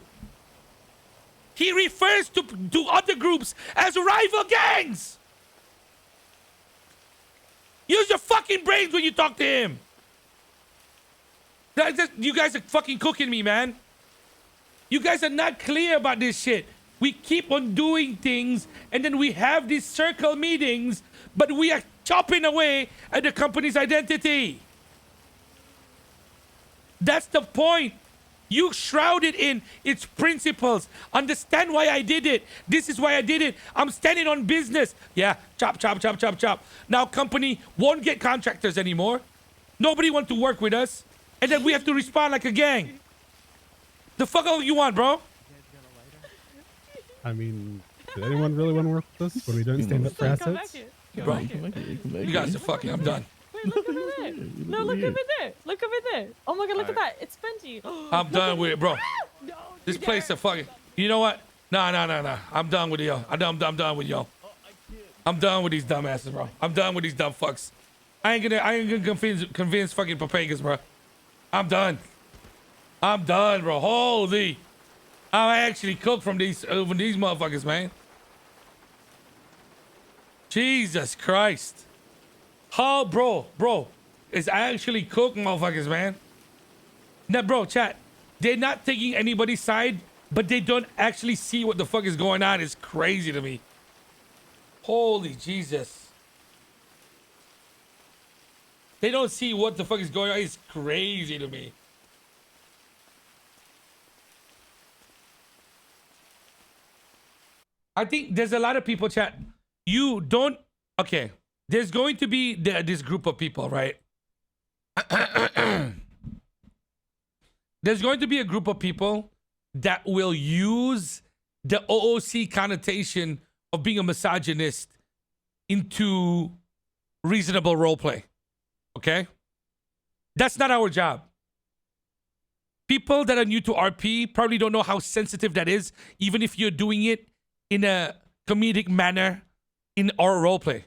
He refers to other groups as rival gangs. Use your fucking brains when you talk to him. You guys are fucking cooking me, man. You guys are not clear about this shit. We keep on doing things, and then we have these circle meetings, but we are chopping away at the company's identity. That's the point. You shrouded in its principles. Understand why I did it. This is why I did it. I'm standing on business. Yeah, chop, chop, chop, chop, chop. Now company won't get contractors anymore. Nobody wants to work with us. And then we have to respond like a gang. The fuck all you want, bro? I mean, did anyone really want to work with us when we don't stand up for assets? Bro, you guys are fucking, I'm done. Wait, look over there. No, look over there. Look over there. Oh my god, look at that. It's Benji. I'm done with it, bro. No, This place is fucking. You know what? No. I'm done with y'all. I'm done with y'all. I'm done with these dumbasses, bro. I'm done with these dumb fucks. I ain't gonna convince fucking papagas, bro. I'm done, bro. Holy. I actually cook from these motherfuckers, man. Jesus Christ. How, bro, it's actually cooked, motherfuckers, man. Now, bro, chat, they're not taking anybody's side, but they don't actually see what the fuck is going on. It's crazy to me. Holy Jesus. They don't see what the fuck is going on. It's crazy to me. I think there's a lot of people, chat. You don't... Okay. There's going to be this group of people, right? There's going to be a group of people that will use the OOC connotation of being a misogynist into reasonable roleplay. Okay? That's not our job. People that are new to RP probably don't know how sensitive that is, even if you're doing it in a comedic manner in our roleplay.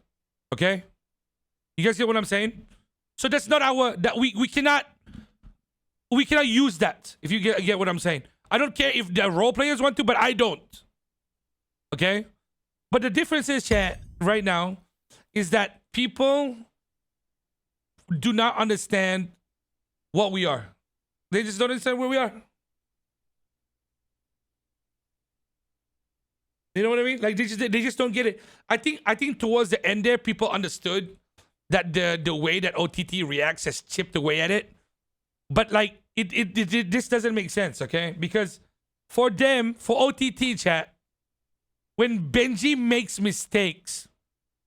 Okay? You guys get what I'm saying? So that's not our... that we cannot use that, if you get what I'm saying. I don't care if the role players want to, but I don't. Okay? But the difference is, chat, right now, is that people do not understand what we are. They just don't understand where we are. You know what I mean? Like they just don't get it. I think towards the end there, people understood that the way that OTT reacts has chipped away at it. But like this doesn't make sense, okay? Because for them, for OTT chat, when Benji makes mistakes,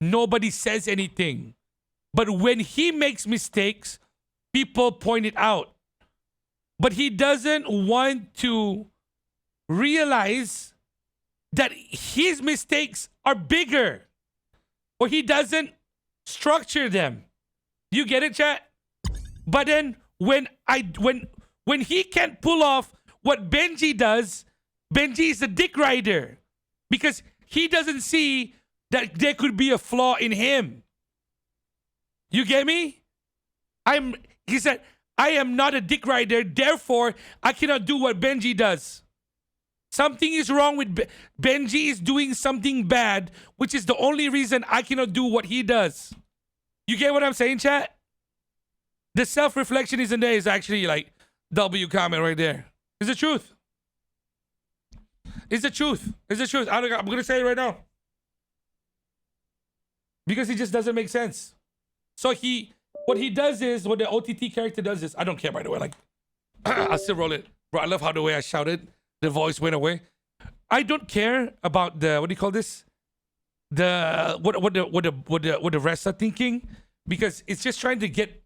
nobody says anything. But when he makes mistakes, people point it out. But he doesn't want to realize that his mistakes are bigger, or he doesn't structure them. You get it, chat? But then when he can't pull off what Benji does, Benji is a dick rider because he doesn't see that there could be a flaw in him. You get me? He said, I am not a dick rider. Therefore, I cannot do what Benji does. Something is wrong with Benji is doing something bad, which is the only reason I cannot do what he does. You get what I'm saying, chat? The self-reflection isn't there. Is actually like W comment right there. It's the truth. It's the truth. It's the truth. I'm going to say it right now. Because it just doesn't make sense. So what he does is, what the OTT character does is, I don't care by the way, like, I'll still roll it. Bro, I love how the way I shouted, the voice went away. I don't care about the, what do you call this? What the rest are thinking, because it's just trying to get,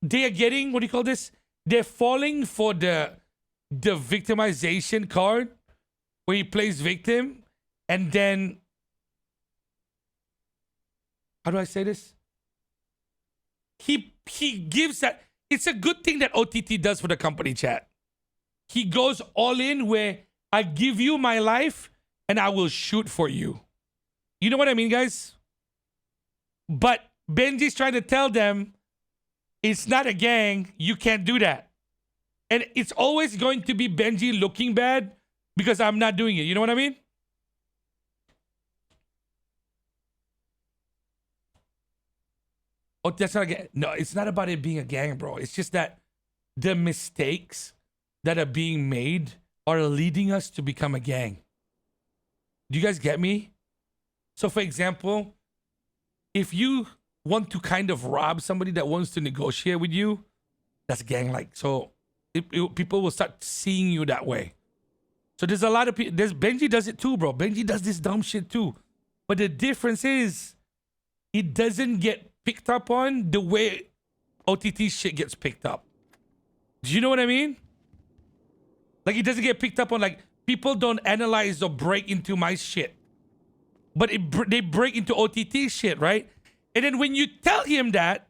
they are getting, what do you call this? They're falling for the victimization card, where he plays victim, and then, how do I say this? He gives that. It's a good thing that OTT does for the company, chat. He goes all in where I give you my life and I will shoot for you. You know what I mean, guys? But Benji's trying to tell them it's not a gang. You can't do that. And it's always going to be Benji looking bad because I'm not doing it. You know what I mean? Oh, that's not a gang. No, it's not about it being a gang, bro. It's just that the mistakes that are being made are leading us to become a gang. Do you guys get me? So, for example, if you want to kind of rob somebody that wants to negotiate with you, that's gang-like. So, people will start seeing you that way. So, there's a lot of people. Benji does it too, bro. Benji does this dumb shit too. But the difference is, it doesn't get picked up on the way OTT shit gets picked up. Do you know what I mean? Like, it doesn't get picked up on, like, people don't analyze or break into my shit. But they break into OTT shit, right? And then when you tell him that,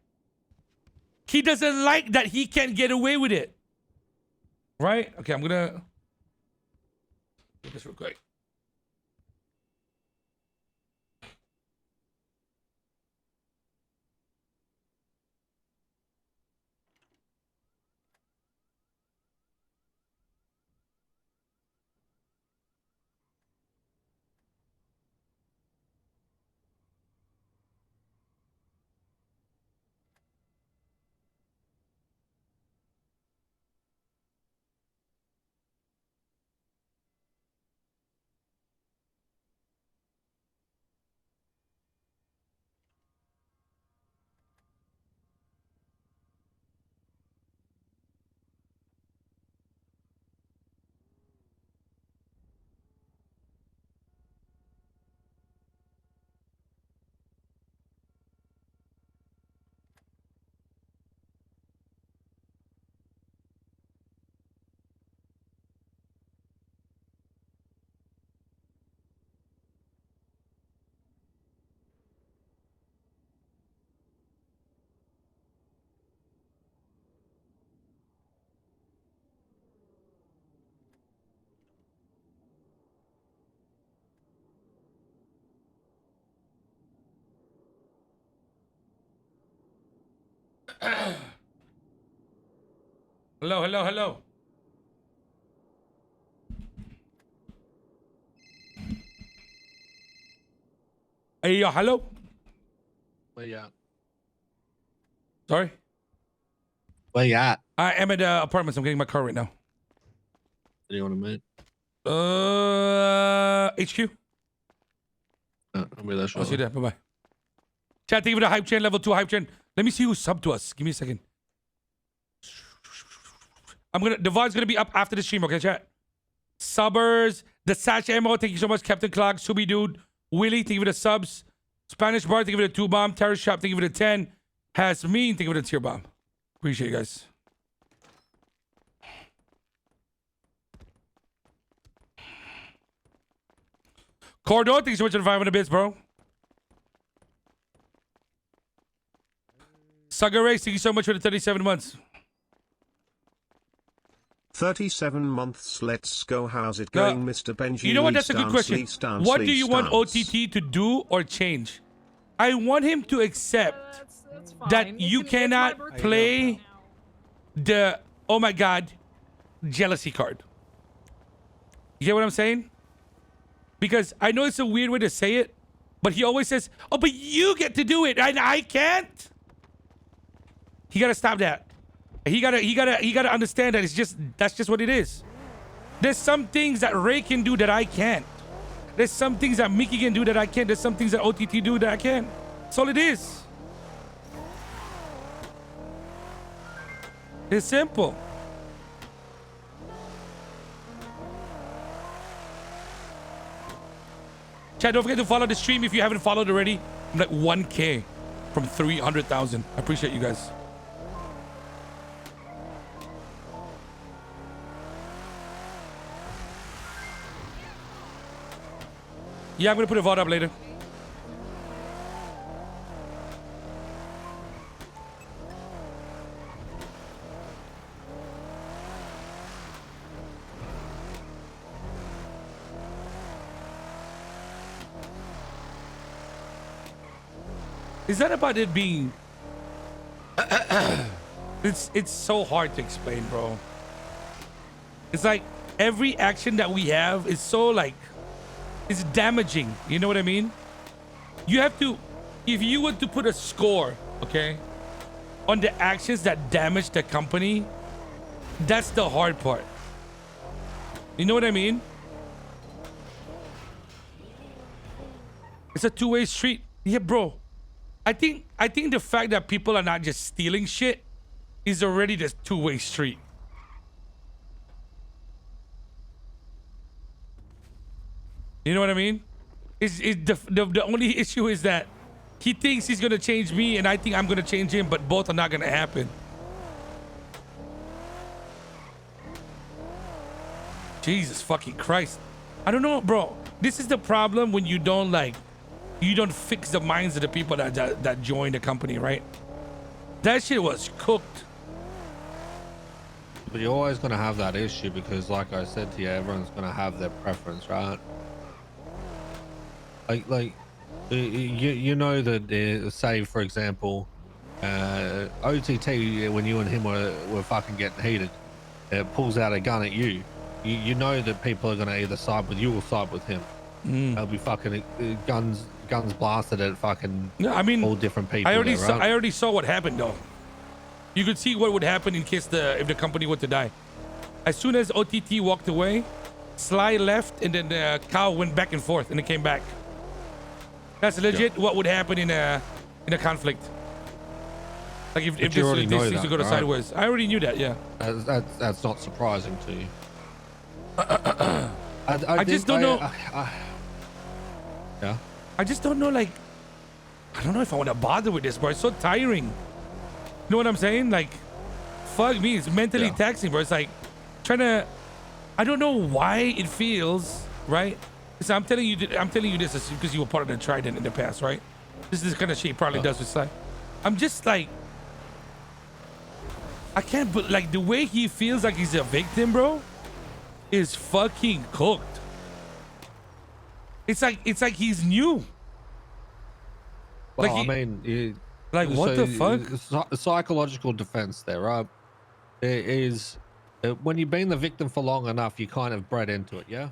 he doesn't like that he can't get away with it. Right? Okay, I'm gonna do this real quick. Hello. Hey, yo, hello? Where you at? Sorry? Where you at? I am at the apartments. I'm getting my car right now. Do you want to meet? HQ? I'll be there I'll shortly. see you there. Bye-bye. Chat, thank you for the hype chain, level 2 hype chain. Let me see who's sub to us. Give me a second. The VOD's gonna be up after the stream, okay, chat? Subbers, the Sash Ammo, thank you so much. Captain Clog, Subi Dude, Willie, thank you for the subs. Spanish Bar, thank you for the 2 bomb. Terror Shop, thank you for the 10. Hasmeen, thank you for the tier bomb. Appreciate you guys. Cordo, thank you so much for the 500 bits, bro. Saga Race, thank you so much for the 37 months. 37 months. Let's go. How's it going, Mr. Benji? You know what? That's a good question. What do you want OTT to do or change? I want him to accept That's fine. that you cannot play the, oh my God, jealousy card. You get what I'm saying? Because I know it's a weird way to say it, but he always says, oh, but you get to do it and I can't. He gotta stop that. He gotta understand that that's just what it is. There's some things that Ray can do that I can't. There's some things that Mickey can do that I can't. There's some things that OTT do that I can't. That's all it is. It's simple. Chat, don't forget to follow the stream if you haven't followed already. I'm like 1K from 300,000. I appreciate you guys. Yeah, I'm gonna put a VOD up later. Is that about it being... it's so hard to explain, bro. It's like every action that we have is so like... It's damaging. You know what I mean? You have to... If you were to put a score, okay, on the actions that damage the company, that's the hard part. You know what I mean? It's a two-way street. Yeah, bro. I think the fact that people are not just stealing shit is already this two-way street. You know what I mean? The only issue is that he thinks he's gonna change me and I think I'm gonna change him, but both are not gonna happen. Jesus fucking Christ. I don't know, bro. This is the problem when you don't fix the minds of the people that join the company, right? That shit was cooked. But you're always going to have that issue because, like I said to you, everyone's going to have their preference, right? Like you know that, say, for example, OTT, when you and him were fucking getting heated, pulls out a gun at you. You know that people are going to either side with you or side with him. They'll be fucking guns blasted at fucking all different people. I already saw what happened though. You could see what would happen in case if the company were to die. As soon as OTT walked away, Sly left and then Cow went back and forth and it came back. That's legit what would happen in a conflict. Like if this needs to go to sideways. I already knew that, yeah. That's not surprising to you. I just don't know. Yeah. I just don't know, like, I don't know if I want to bother with this, bro. It's so tiring. You know what I'm saying? Like, fuck me. It's mentally taxing, bro. It's like trying to, I don't know why it feels, right? So I'm telling you this because you were part of the Trident in the past, right? This is the kind of shit he probably does with Sly. I'm just like, I can't, but like the way he feels like he's a victim, bro, is fucking cooked. It's like he's new. Well, like I mean, like what the fuck? Psychological defense there, right? There is when you've been the victim for long enough, you kind of bred into it, yeah.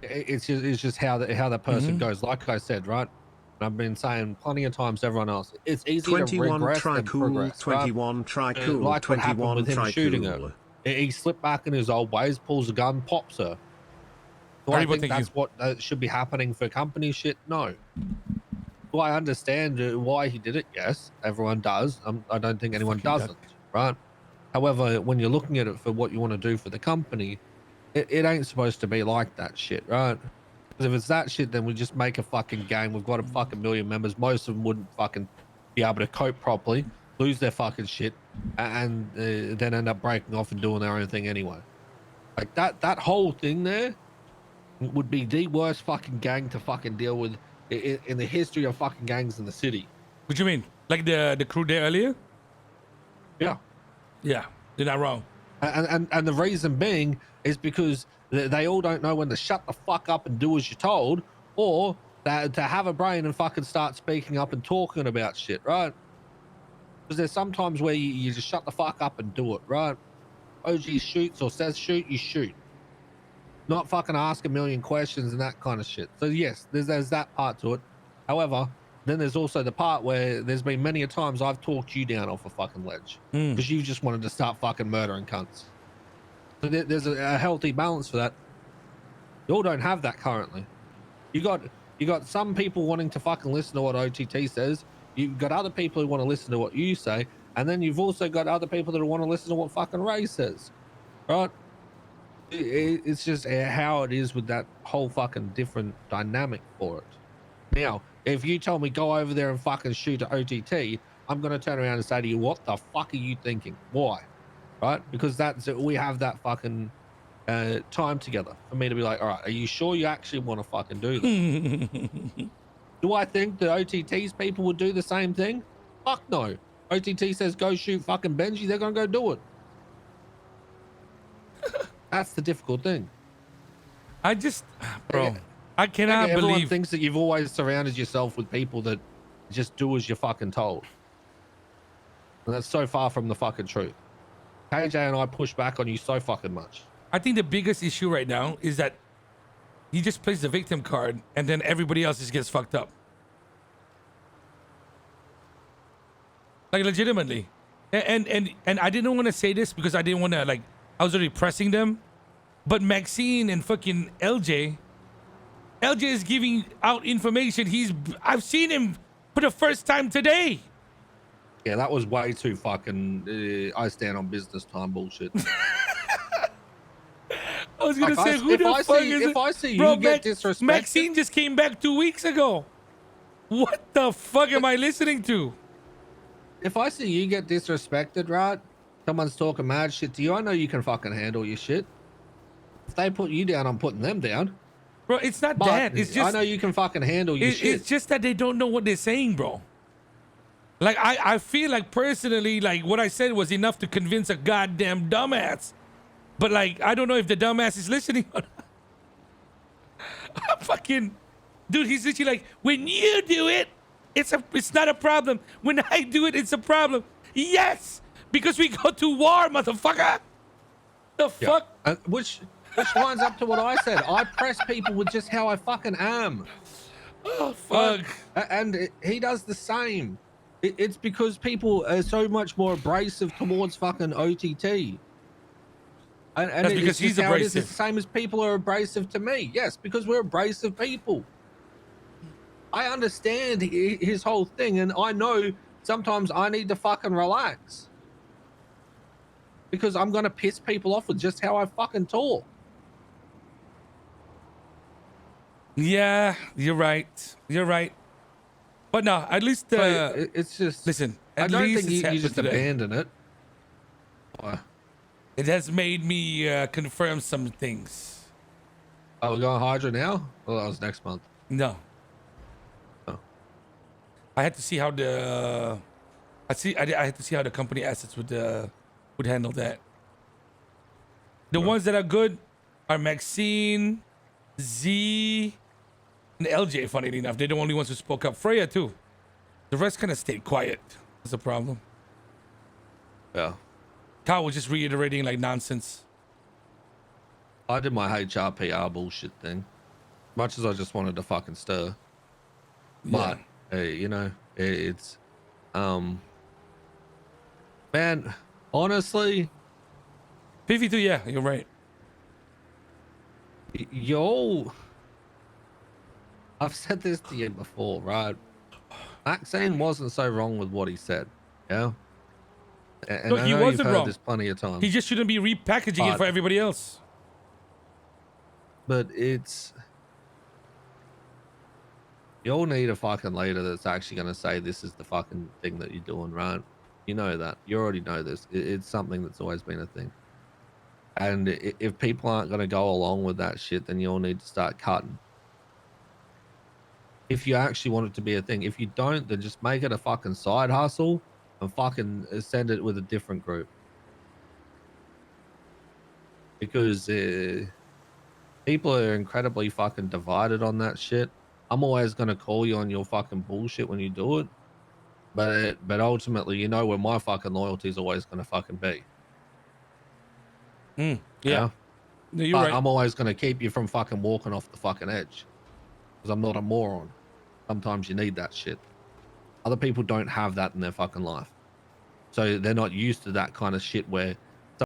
It's just how that person goes. Like I said, right? And I've been saying plenty of times to everyone else, it's easy to regress than progress. 21 try cool, like 21 what happened with him try shooting cool. her. He slipped back in his old ways, pulls a gun, pops her. Do I think that's what should be happening for company shit? No. Do I understand why he did it? Yes, everyone does. I don't think anyone doesn't, right? However, when you're looking at it for what you want to do for the company, it ain't supposed to be like that shit, right? Because if it's that shit, then we just make a fucking game. We've got a fucking million members. Most of them wouldn't fucking be able to cope properly, lose their fucking shit, and then end up breaking off and doing their own thing anyway. Like that whole thing there would be the worst fucking gang to fucking deal with in the history of fucking gangs in the city. What do you mean? Like the crew there earlier? Yeah. Yeah, you're not wrong. And the reason being is because they all don't know when to shut the fuck up and do as you're told, or to have a brain and fucking start speaking up and talking about shit, right? Because there's sometimes where you just shut the fuck up and do it, right? OG shoots or says shoot, you shoot. Not fucking ask a million questions and that kind of shit. So yes, there's that part to it. However, then there's also the part where there's been many a times I've talked you down off a fucking ledge because you just wanted to start fucking murdering cunts. So there's a healthy balance for that. You all don't have that currently. You got some people wanting to fucking listen to what OTT says. You've got other people who want to listen to what you say, and then you've also got other people that want to listen to what fucking Ray says, right? It's just how it is with that whole fucking different dynamic for it. Now, if you tell me go over there and fucking shoot at OTT, I'm gonna turn around and say to you, what the fuck are you thinking? Why? Right? Because we have that fucking time together for me to be like, all right, are you sure you actually want to fucking do this? Do I think that OTT's people would do the same thing? Fuck no. OTT says go shoot fucking Benji, they're gonna go do it. That's the difficult thing. Bro, I cannot believe everyone thinks that you've always surrounded yourself with people that just do as you're fucking told. And that's so far from the fucking truth. KJ and I push back on you so fucking much. I think the biggest issue right now is that he just plays the victim card and then everybody else just gets fucked up. Like legitimately. And I didn't want to say this because I didn't want to, like, I was already pressing them. But Maxine and fucking LJ is giving out information. I've seen him for the first time today. Yeah, that was way too fucking I stand on business time bullshit. I was gonna say, who the fuck is it? If I see you Bro, get disrespected, Maxine just came back 2 weeks ago. What the fuck am I listening to? If I see you get disrespected, right? Someone's talking mad shit to you, I know you can fucking handle your shit. If they put you down, I'm putting them down. Bro, it's not that. It's just I know you can fucking handle your shit. It's just that they don't know what they're saying, bro. Like I feel like personally, like what I said was enough to convince a goddamn dumbass. But like I don't know if the dumbass is listening or not. I'm fucking dude, he's literally like, when you do it, it's not a problem. When I do it, it's a problem. Yes, because we go to war, motherfucker. The fuck? Which lines up to what I said. I press people with just how I fucking am. Oh fuck. And he does the same. It's because people are so much more abrasive towards fucking OTT. And that's because he's abrasive. It's the same as people are abrasive to me. Yes, because we're abrasive people. I understand his whole thing, and I know sometimes I need to fucking relax. Because I'm going to piss people off with just how I fucking talk. Yeah, you're right. You're right. But no, at least it's just listen. I don't think you just abandon it. It has made me confirm some things. Oh, we're going Hydra now? Well, that was next month. No. Oh. I had to see how the I had to see how the company assets would handle that. The ones that are good are Maxine, Z, and LJ, funnily enough. They're the only ones who spoke up. Freya, too. The rest kind of stayed quiet. That's a problem. Yeah. Kyle was just reiterating like nonsense. I did my HR PR bullshit thing. Much as I just wanted to fucking stir. But, hey, you know, it's... Man, honestly... 52, yeah, you're right. Yo... I've said this to you before, right? Maxine wasn't so wrong with what he said, yeah? And Look, I he know wasn't you've heard wrong. this plenty of times. He just shouldn't be repackaging it for everybody else. But it's... You'll need a fucking leader that's actually going to say this is the fucking thing that you're doing, right? You know that. You already know this. It's something that's always been a thing. And if people aren't going to go along with that shit, then you'll need to start cutting. If you actually want it to be a thing. If you don't, then just make it a fucking side hustle and fucking send it with a different group. Because people are incredibly fucking divided on that shit. I'm always going to call you on your fucking bullshit when you do it. But ultimately, you know where my fucking loyalty is always going to fucking be. Yeah. Yeah? No, you're But right. I'm always going to keep you from fucking walking off the fucking edge. Because I'm not a moron. Sometimes you need that shit. Other people don't have that in their fucking life. So they're not used to that kind of shit where